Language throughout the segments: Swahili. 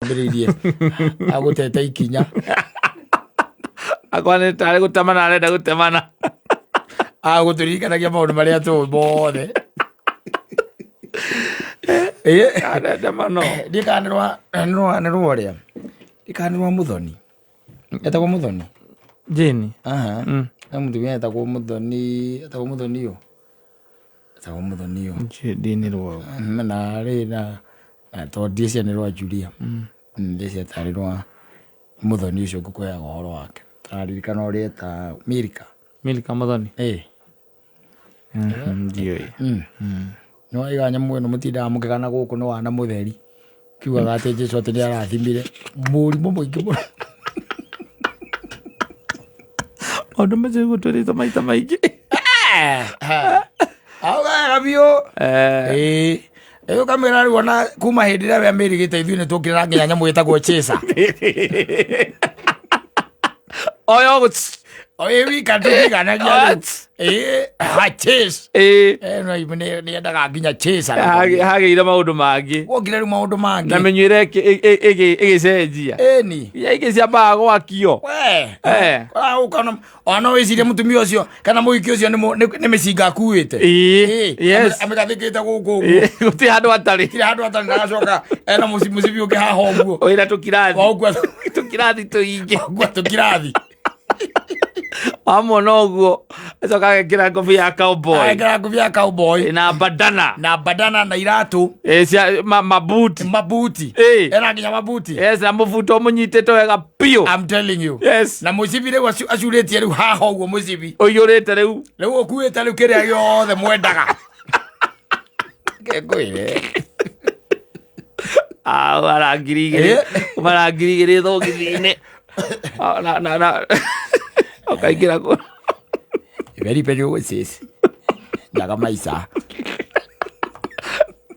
mbiririe agutete ikinya akwane tare gutamana arenda gutemana aguturikanagia maundu maria tu bothe arenda mano ndikanirwa ria ndikanirwa muthoni etagwo muthoni jeni mutumia etagwo muthoni yo ndinirwo na ri na to ndiecia nä rwa Julia ndiecia tarä rwa muthoni ucio ngũkũheaga ũhoro wake taririkana ũrĩa eta Milka muthoni ndiũĩ nĩ waiga nyamũ ĩno mũtindaga mũkĩgana gũkũ nĩ wana mũtheri kiugaga atĩ Jesũ atĩ nĩ arathimire mũrimũ mũingĩ mũno maũndũ macio gũtũrĩte maita maingĩ augaga biũ ĩyo kamera rĩu ona kuma hĩndĩ ĩrĩa mĩrigĩte ithuĩ nĩ tũkĩrĩra nginya nyamũ ĩtagwo chesa oyo wika ndũkĩganagia chase nĩ endaga nginya chesa hagĩire maũndũ mangĩ wokire rĩu maũndũ mangĩ na menyũire ĩgĩcenjia ĩni ya ingĩ ciambaga gwakio ona wĩcirie mũtumia ũcio kana mũhiki ũcio nĩ mĩcinga akuĩte amĩgathĩkĩte gũkũ ũguo gũtirĩ handũ hatarĩ ndagacoka ena mũcibi ũngĩ haha ũguo wĩra tũkirathi tũingĩ tũkirathi amona ũguo acoka agekĩra ngũbia ya cowboy na bandana na iratũ mabuti ena nginya mabuti na mũbuto mũnyitĩte wega biũ I'm telling you yes na mũcibi rĩu acurĩtie rĩu haha ũguo mũcibi ũiyũrĩte rĩu ũkuĩte rĩu kĩrĩa gĩothe mwendaga ngĩkwĩre marangiri igĩrĩ thũngithinĩ okaingĩra kũ very sis ndaga maisa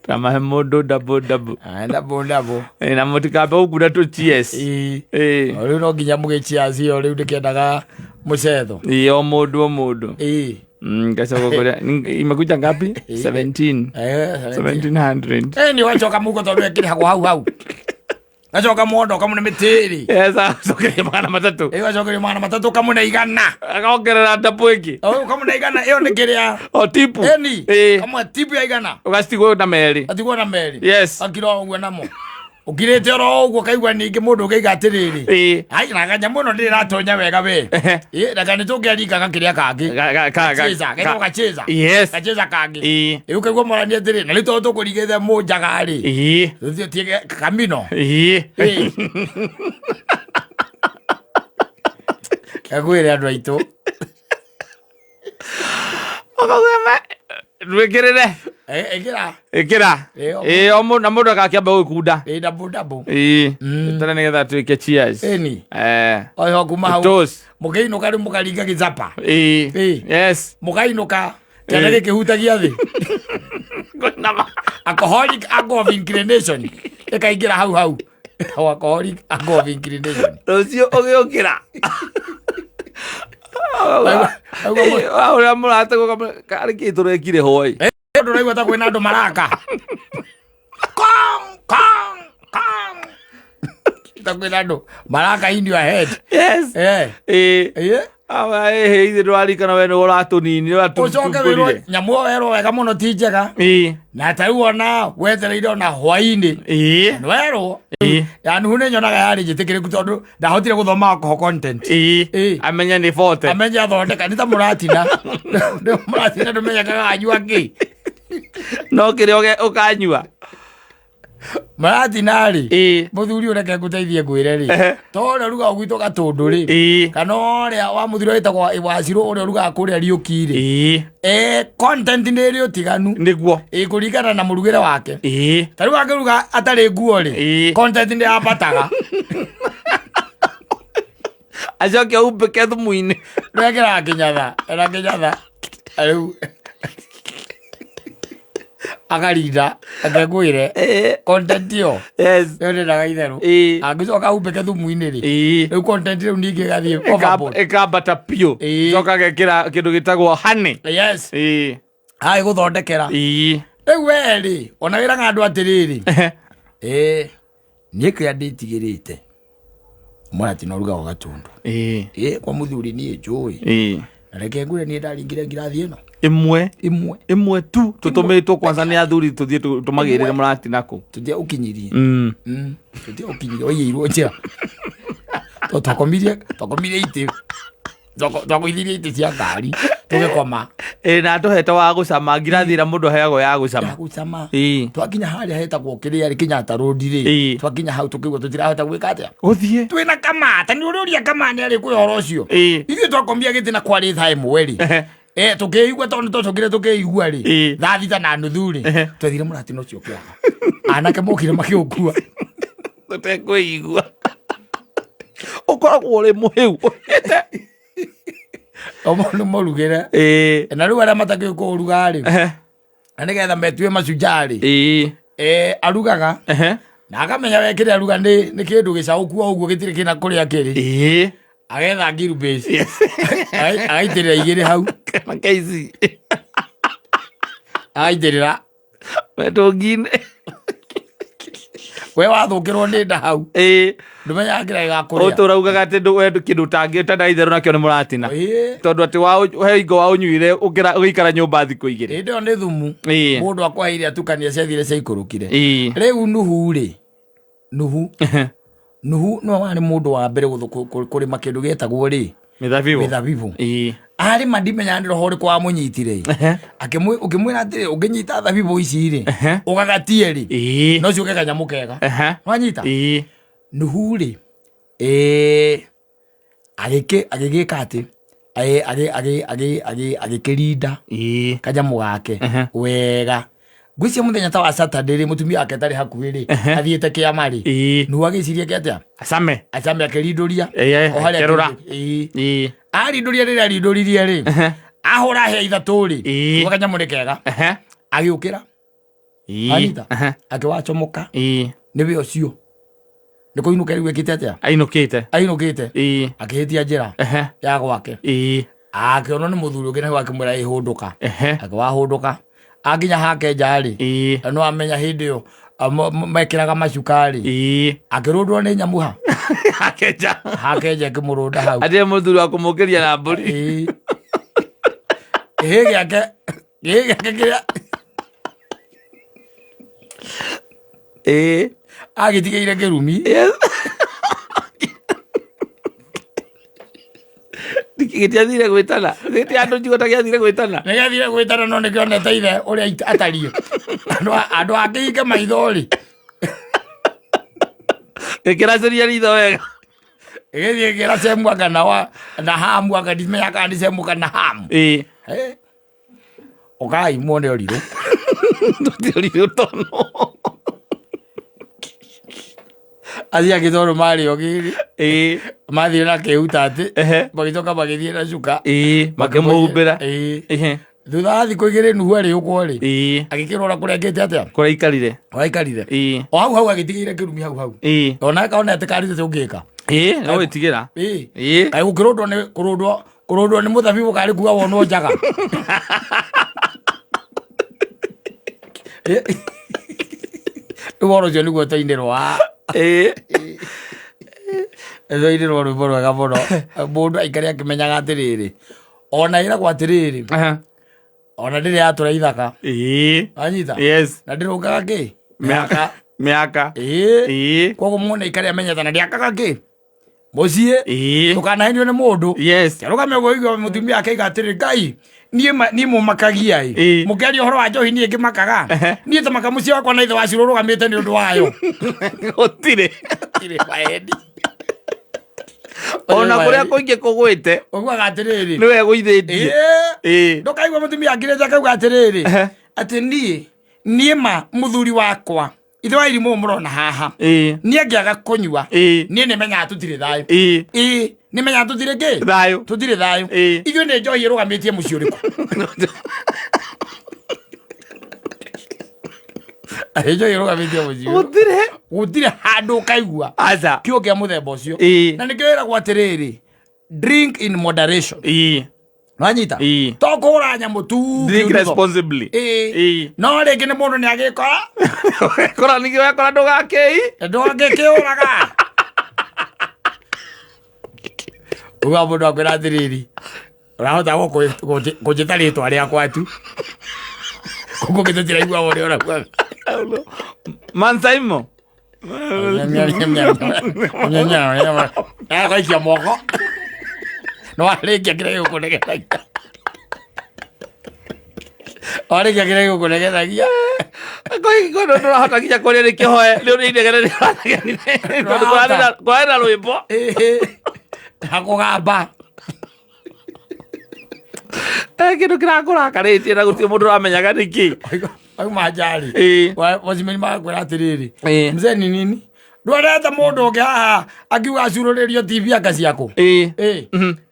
tamahe mũndũ double na mũtikambe gũkuna tũchies rĩu no nginya mũgĩchias ĩyo rĩu ndĩkĩendaga mũcetho o mũndũ ngacoka kũrĩa imekuja ngapi 1700 nĩ wacoka mũhuko tondũ ekĩrĩhagwo hau gacoka mondoka mũne mĩtĩri acokeria magana matatũ kamũne igana agongerera ndabu ĩngĩ kamũne igana ĩyo nĩ kĩrĩa tipu kamwe tipu ya igana ũgacitigwo na merĩ yes akira ũguo namo ũkirĩte oro ũguo kaigua ningĩ mũndũ ũkaiga atĩrĩrĩ na kanyamũ ĩno ndĩratonya wega we reka nĩ tũngĩaringaga kĩrĩa kangĩ gacheza kangĩ rĩu kaigua morania atĩrĩ na rĩu tondũ tũkũringĩte mũnjaga-rĩ tũthiĩ kamino ekwĩre andũ aitũ rwĩkĩrĩre ĩkĩra na mũndũ agakĩamba gwĩkunda tene nĩgetha tuĩke cheers oyo kuma hau mũkĩinũka rĩu mũkaringa gĩcapa yes mũkainũka kĩana gĩkĩhutagia thĩ alcoholic angle of inclination ĩkaingĩra hau alcoholic angle of inclination rũciũ ũgĩũkĩra ũrĩa mũrategwo karĩ kĩ tũrekire hwaĩ ndũ raigua ta kwĩna andũ maraka ta kwĩna andũ maraka in your head ithe ndwarikana we nĩwe ũratũnini ũcoke wĩrwo nyamũ ĩyo werwo wega mũno ti njega na tarĩu ona wetereire ona hwainĩ nĩwerwo yani nĩ nyonaga yarĩ njĩtĩkĩrĩku tondũ ndahotire gũthoma alcohol content amenye nĩ bote amenye athondeka nĩ ta mũratina ndũmenyekaga anyua kĩ no kĩrĩa ũkanyua maratinarĩ mũthuri ũreke ngũteithie ngwĩre-rĩ to ũrĩa ũrugaga gwitũ Gatũndũ-rĩ kana ũrĩa wa mũthuri wĩtagwo Wacirũ ũrĩa ũrugaga kũrĩa Riũki-rĩ content nĩ ĩrĩ ũtiganu nĩguo kũringana na mũrugĩre wake ta rĩu angĩruga atarĩ nguo-rĩ content nĩ yambataga acoke aumbĩke thumu-inĩ rekera kĩnyatha rĩu akarinda akegwire content yo ndendaga itherũ angĩcoka aumbĩke thumu-inĩ-rĩ rĩu content rĩu ningĩ ĩgathiĩ overboard ĩkambata piũ coka agekĩra kĩndũ gĩtagwo honey gũthondekera rĩu we-rĩ ona wĩraga andũ atĩrĩrĩ niĩ kĩrĩa ndĩtigĩrĩte mũratino rugaga gatundu kwa mũthuri niĩ njũĩ na reke ngwĩre niĩ ndaringire ngirathi ĩno imwe tu tũtũmĩtwo kwanza nĩ athuri tũthiĩ tũmagĩrĩre mũratina kũ tũthiĩ ũkinyirie tũthiĩ ũkinyirie oiyĩirwo njĩra twakomirie itĩ twakũithirie itĩ cia ngari tũgĩkoma na tũhete wa gũcama ngirathi ĩrĩa mũndũ aheagwo ya gũcama twakinya harĩa hetagwo kĩrĩa Kenyatta Road rĩ twakinya hau tũkĩigua tũtirahota gwĩka atĩa gũthiĩ twĩna kamata nĩ ũrĩa kamani arĩ kwĩ horo ũcio ithuĩ twakomia gĩtĩ na kwarĩ thaa ĩmwe rĩ tũkĩigua tondũ tũcokire tũkĩigua rĩ thaa thita na nuthu rĩ twethire mũratino ũcio kĩaga anake mokire makĩũkua tũtekwĩigua ũkoragwo ũrĩ mũhĩu mũndũ mũrugĩre na rĩu arĩa matakĩũĩ kũruga rĩ na nĩgetha metue macunjaa rĩ arugaga na akamenya we kĩrĩa aruga nĩ kĩndũ gĩcaũku o ũguo gĩtirĩ kĩna kũrĩa kĩrĩ agetha ngiru base agaitĩrĩra igĩrĩ hau makeici agaitĩrĩra metũngi-inĩ we wathũkĩrwo nĩ nda hau ndũmenyaga kĩrĩa gĩgakũrĩa tũraugaga atĩ kĩndũ ũtangĩta na itherũ nakĩo nĩ mũratina tondũ atĩ he hingo wa ũnyuire ũgĩikara nyũmba thikũ igĩrĩ ĩndĩyo nĩ thumu mũndũ akwaheire atukania ciathire ciaikũrũkire rĩu nuhu rĩ nuhu no arĩ mũndũ wa mbere kũrĩma kĩndũ gĩetagwo rĩ mĩthabibũ arĩma ndimenya nĩ roho ũrĩkũ wamũnyitire ũkĩmwĩra atĩrĩ ũngĩnyita thabibũ ici rĩ ũgagatie rĩ no ciũke kanyamũ kega wanyita nuhu rĩ agĩgĩka atĩ agĩkĩrinda kanyamũ gake wega ngwĩcia mũthenya ta wa Saturday rĩ mũtumia wake tarĩ hakuhĩ rĩ athiĩte kĩama rĩ nuhu agĩciria kĩatĩa acame akĩrindũria o harĩa arindũria rĩrĩa arindũririe rĩ ahũra he ithatũ rĩ kanyamũ nĩ kega agĩũkĩra anita akĩwacomoka nĩwe ũcio nĩ kũinũka rĩu ekĩte atĩa ainũkĩte akĩhĩtia njĩra ya gwake akĩonwo nĩ mũthuri ũngĩ nĩguo akĩmwĩra ĩhũndũka akĩwahũndũka akinya hake nja rĩ no amenya hĩndĩ ĩyo mekĩraga macukarĩ akĩrũndwo nĩ nyamũ hake nja ĩkĩmũrũnda hau atĩ mũthuri wa kũmũkĩria na mbũri gĩake kĩrĩa agĩtigĩire kĩrumi gĩtiathire gwĩtana andũ njigo ta gĩathire gwĩtana nĩ gĩathire gwĩtana no nĩ kĩonete ithe ũrĩa atariĩ andũ akĩike maitho rĩ gĩkĩraceria ritho wega gĩthiĩ kĩracemuaga na hamu akandimenya kana ndĩcemuka na hamu ũkai muone ũrirũ ũrirũ tono athi agĩtwarwo marĩ ogĩrĩ mathiĩ na kĩhuta atĩ magĩcoka magĩthiĩ na cuka makĩmũhumbĩra thutha wa thikũ igĩrĩ nuhu arĩ ũkwo rĩ agĩkĩrora kũrĩa ngĩte atĩa kũrĩa o hau agĩtigĩire kĩrumi hau ona akaona atĩ karĩ tete ũngĩka no wĩtigĩra kaĩ kũrũndwo nĩ mũthabibũ karĩ kuga wonwo njaga rĩu ũcio nĩguo twainĩrwo twainĩrwo rwĩmbo rwega mũno mũndũ aikare akĩmenyaga atĩrĩrĩ ona ĩragwo atĩrĩrĩ ona ndĩrĩ yatũra ithaka anyita na ndĩrũngaga kĩ mĩaka koguo muone ikare amenyete na ndĩakaga kĩ mũciĩ tũkanahenio nĩ mũndũ arũgame ũguo igua mũtumia akaiga atĩrĩ Ngai niĩ mũmakagia mũkĩaria ũhoro wa Njohi niĩ ngĩmakaga niĩ tũmaka mũciĩ wakwa na ithe wacio ũrũgamĩte nĩ ũndũ wayo gũtirĩ maendi ona kũrĩa kũingĩ kũgwĩte ũguaga atĩrĩrĩ nĩwe gũithĩtie ndũkaigua mũtumia akĩrĩte akauga atĩrĩrĩ atĩ niĩ ma mũthuri wakwa ithe wa irimũ mũrona haha niĩ angĩaga kũnyua niĩ nĩmenyaga tũtirĩ thayũ nĩmenyaga tũtirĩ kĩ tũtirĩ thayũ ithuĩ nĩ Njohi ĩrũgamĩtie mũciĩ ũrĩkũ Njohi ĩrũgamĩtie mũciĩ gũtirĩ handũ ũkaigua kĩo kĩa mũthemba ũcio na nĩkĩo ĩragwo atĩrĩrĩ drink in moderation Nwanyita to kũra nyamũ tu drink responsibly no rĩngĩ nĩ mũndũ nĩ agĩkora kora ningĩ wekora ndũngĩkĩũraga uga mũndũ akwĩra atĩrĩrĩ ũrahota kũnjĩta rĩtwa rĩakwa tu kũguo gĩtũtiraigua ũrĩa ũraguaga Mansaimo gaikia moko no arĩkia kĩrĩa gĩgũkũnegethagia warĩkia kĩrĩa gĩgũkũnegethagia ndũrahota nginya kũrĩa nĩ kĩhoe rĩu nĩ inegene rĩranegenire kwarĩra rwĩmbo hakũgamba kĩndũ kĩrakũrakarĩtie na gũtirĩ mũndũ ũramenyaga nĩkĩ auma njari wacimeni magakwĩra atĩrĩrĩ mzee ni nini ndwareta mũndũ ũngĩ haha akiuga acurũrĩrio TV aka ciakũ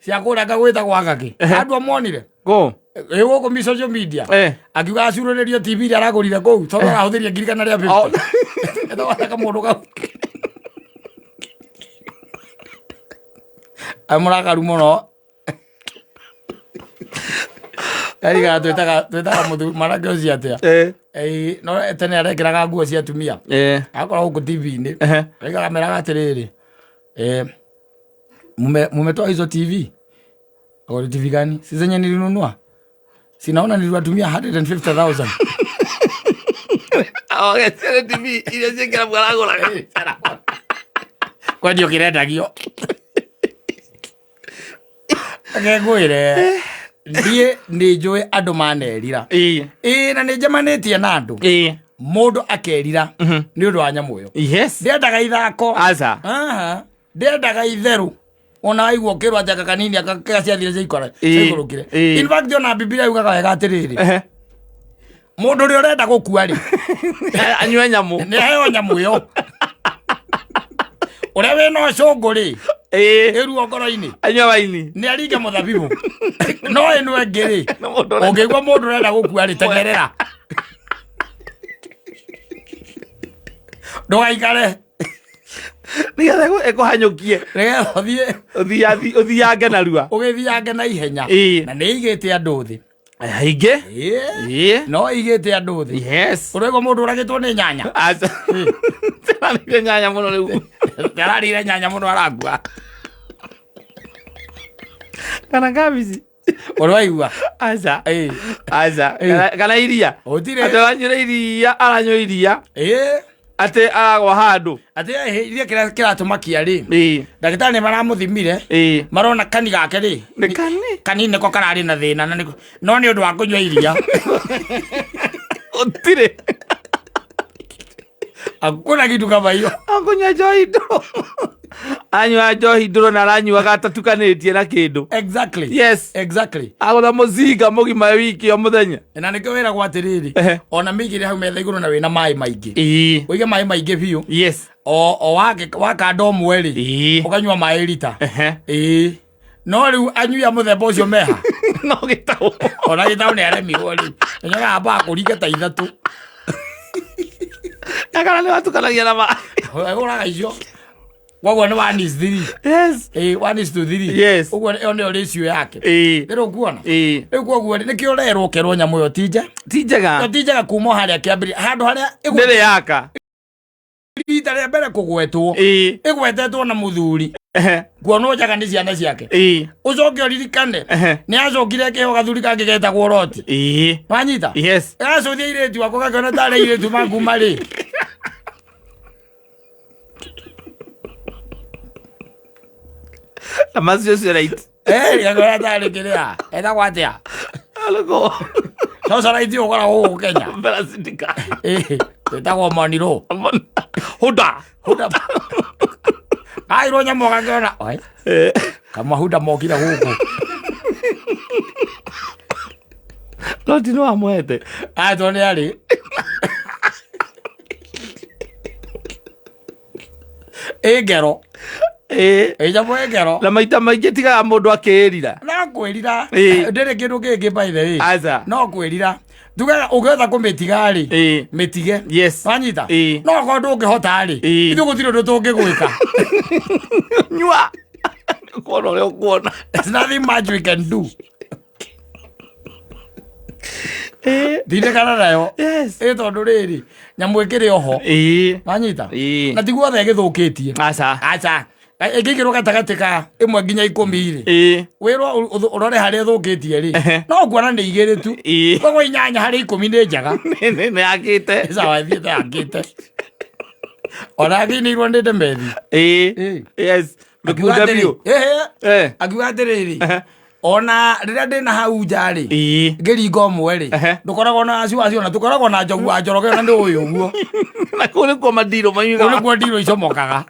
ciakũrĩa ngagwĩta gwakakĩ andũ amonire gũkũ social media akiuga acurũrĩrio TV iria aragũrire kũu tondũ arahũthĩria ngirikana rĩa 50 ethogaka mũndũ kau amũrakaru mũno Erika twĩtaga mũthuri marake ũcio atĩa no tene arekĩraga nguo cia atumia akorwo gũkũ TV-inĩ aikaga meraga atĩrĩrĩ mumetoa hizo TV Akori TV gani si zenye nilinunua sinaona niliwatumia 150,000 sile TV ile zingine mgalagola kwa ndio kirendagio agegwire ndie nĩnjũĩ andũ manerira na nĩnjemanĩtie na andũ mũndũ akerira nĩ ũndũ wa nyamũ ĩyo ndendaga ithako ndendaga itherũ ona waigua ũkĩrwo atĩ aka kanini agaciathire ciaikũrũkire in fact ona Biblia yugaga wega atĩrĩrĩ mũndũ ũrĩa ũrenda gũkua rĩ anyue nyamũ nĩ aheo nyamũ ĩyo ũrĩa wĩna ũcũngũ rĩ ĩruo ngoro-inĩ anyue waini nĩ aringe mũthabibũ no ĩno ĩngĩ rĩ ũngĩigua mũndũ ũrenda gũkua rĩ tengerera ndũgaikare nĩgetha ĩkũhanyũkie nĩgetha ũthiange narua ũgĩthiange na ihenya na nĩ igĩte andũ thĩ aingĩ no igĩte andũ thĩ ũrĩgwo mũndũ ũragĩtwo nĩ nyanya ararire nyanya mũno rĩu ararire nyanya mũno aragua kana kabici ũrwaigua kana iria atĩ wanyuire iria aranyua iria atĩ aragwa handũ atĩ iria kĩratũmakia rĩ ndagĩtarĩ nĩ maramũthimire marona kani gake rĩ kani nĩko kararĩ na thĩna no nĩ ũndũ wa kũnyua iria ũtirĩ hakuna kitu kama hiyo akunyua njohi ndũrũ anyua njohi ndũrũ na aranyuaga atatukanĩtie na kĩndũ exactly agũtha mũcinga mũgima wiki o mũthenya na nĩkĩo wĩragwo atĩrĩrĩ ona mĩigĩre hau metha igũrũ na wĩna maĩ maingĩ ũige maĩ maingĩ biũ o waka ndomu rĩ ũkanyua maĩ rita no rĩu anyuia mũthemba ũcio meha no gĩtaũ ona gĩtaũ nĩ aremirwo rĩu nyoga amba kũringa ta ithatũ akana nĩ watukanagia na maĩ ũraga icio Wagwa ni 1:3 1:3 ũguo nĩyo ratio yake rĩu kuona rĩu koguo nĩkĩo rerwo kerwo nyamũ ĩyo tijega kuma harĩa kĩambĩrĩria handũ harĩa ndĩrĩ yaka rita rĩa mbere kũgwetwo ĩgwetetwo na mũthuri kuonwo njaga nĩ ciana ciake ũcoke ũririkane nĩ acokire kĩheo gathuri kangĩ getagwo Roti wanyita agacuthia irĩtu wako gakĩona tarĩ irĩtu makuma rĩ na macio cio right gakĩona tarĩ kĩrĩa etagwo atĩa aloko sasa right ũkoragwo gũkũ Kenya Barasindika etagwo Moniro huda airwo nyamũ gakĩona kamahuda mokire gũkũ Roti no amwete tondũ nĩ arĩ ngero na maita maingĩ tigaga mũndũ akĩĩrira na kwĩrira ndĩrĩ kĩndũ kĩngĩ by the way no kwĩrira tugaga ũgĩetha kũmĩtiga rĩ mĩtige wanyita no korwo ndũngĩhota rĩ ithuĩ gũtirĩ ũndũ tũngĩgwĩka nyua kuona ũrĩa ũkuona there's nothing much we can do ndindĩkana nayo ĩtondũ rĩrĩ nyamũ ĩkĩrĩ oho wanyita na tiguothe ĩgĩthũkĩtie aca ĩngĩkĩrwo gatagatĩ ka 1 nginya 10 rĩ wĩrwo ũrore harĩa ĩthũkĩtie rĩ no kuona nĩ 2 tu koguo 8 harĩ 10 nĩ njega nĩ yakĩte sawa thiĩte yakĩte ona agĩinĩirwo nĩ ndemethi mĩkunda biũ akiuga atĩrĩrĩ ona rĩrĩa ndĩna hau nja rĩ ngĩringa ũmwe rĩ ndũkoragwo na acio na tũkoragwo na njogu wa njoroge na nĩ ũyũ ũguo na kũu nĩkuo mandirũ manyuaga nĩkuo ndirũ icomokaga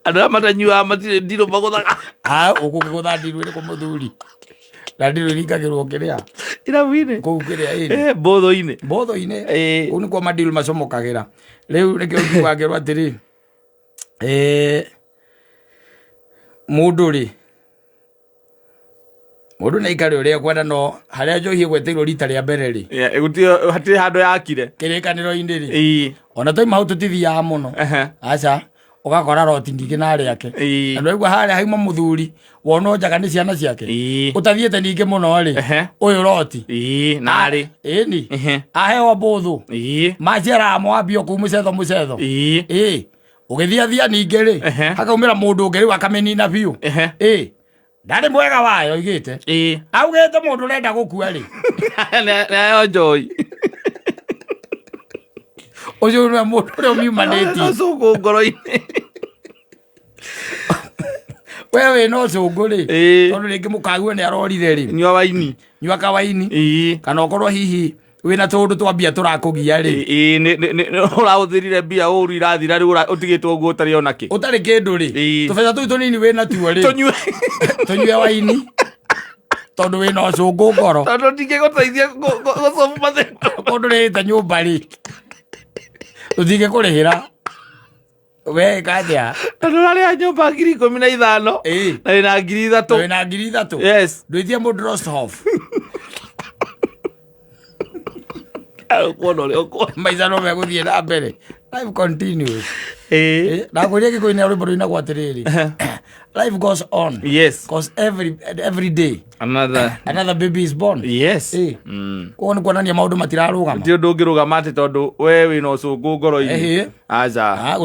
andũ arĩa matanyuaga matirĩ ndirũ magũthaga ũkũkĩgũtha ndirũ ĩrĩkũ mũthuri na ndirũ iringagĩrwo kĩrĩa irabu-inĩ kũu kĩrĩa mbũthũ-inĩ kũu nĩkuo mandirũ macomokagĩra rĩu nĩkĩo ngiugagĩrwo atĩrĩ mũndũ nĩ aikare ũrĩa kwenda no harĩa Njohi ĩgweteirwo rita rĩa mbere rĩ hatirĩ handũ yakire kĩrĩkaniro-inĩ rĩ ona toima hau tũtithiaga mũno aca ũgakora roti ndingĩ narĩ ake na ndũraigua harĩa hauma mũthuri wona njaga nĩ ciana ciake ũtathiĩte ningĩ mũno rĩ ũyũ roti narĩ ĩni aheo mbũthũ maciaraga mwambio kuu mũcetho ũgĩthiathia ningĩ rĩ hakaumĩra mũndũ ũngĩ rĩu akamĩnina biũ ndarĩ mwega wayo igĩte augĩte mũndũ ũrenda gũkua rĩ nĩayo Njohi ũcio nĩ mũndũ ũrĩa ũmiumanĩtie ũcũngũ ngoro-inĩ we wĩna ũcũngũ rĩ tondũ rĩngĩ mũkaguo nĩ arorire rĩ nyua kawaini kana ũkorwo hihi wĩna tũndũ twambia tũrakũgia rĩ ũrahũthĩrire mbia ũru irathira rĩu ũtigĩtwo ũguo ũtarĩ ona kĩ ũtarĩ kĩndũ rĩ tũbeca tũu tũnini wĩna tuo rĩ tũnyue waini tondũ wĩna ũcũngũ ngoro tondũ ndingĩgũteithia gũcobu mathĩna mũndũ rĩte nyũmba rĩ tũtingĩkũrĩhĩra we kathia tondũ ũrarĩha nyũmba 15,000 na wĩna 3,000 ndũithie mũndũ Rosthoff maica no megũthiĩ na mbere life continues ndakũria gĩkũyũ-inĩ rwĩmbo rũinagwo atĩrĩrĩ life goes on because every day another baby is born koguo nĩ kuonania maũndũ matirarũgama ti ũndũ ũngĩrũgama atĩ tondũ we wĩna ũcũngũ ngoro-inĩ aca